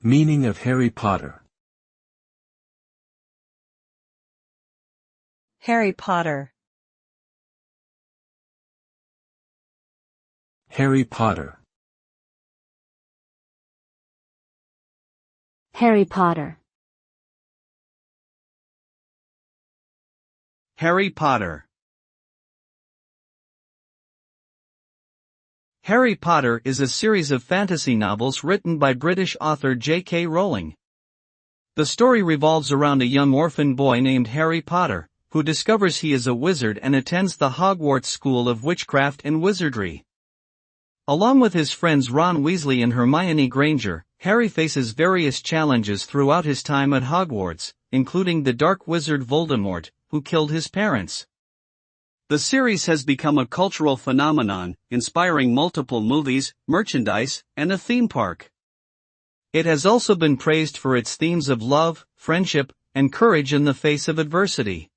Meaning of Harry Potter. Harry Potter. Harry Potter. Harry Potter. Harry Potter. Harry Potter is a series of fantasy novels written by British author J.K. Rowling. The story revolves around a young orphan boy named Harry Potter, who discovers he is a wizard and attends the Hogwarts School of Witchcraft and Wizardry. Along with his friends Ron Weasley and Hermione Granger, Harry faces various challenges throughout his time at Hogwarts, including the dark wizard Voldemort, who killed his parents. The series has become a cultural phenomenon, inspiring multiple movies, merchandise, and a theme park. It has also been praised for its themes of love, friendship, and courage in the face of adversity.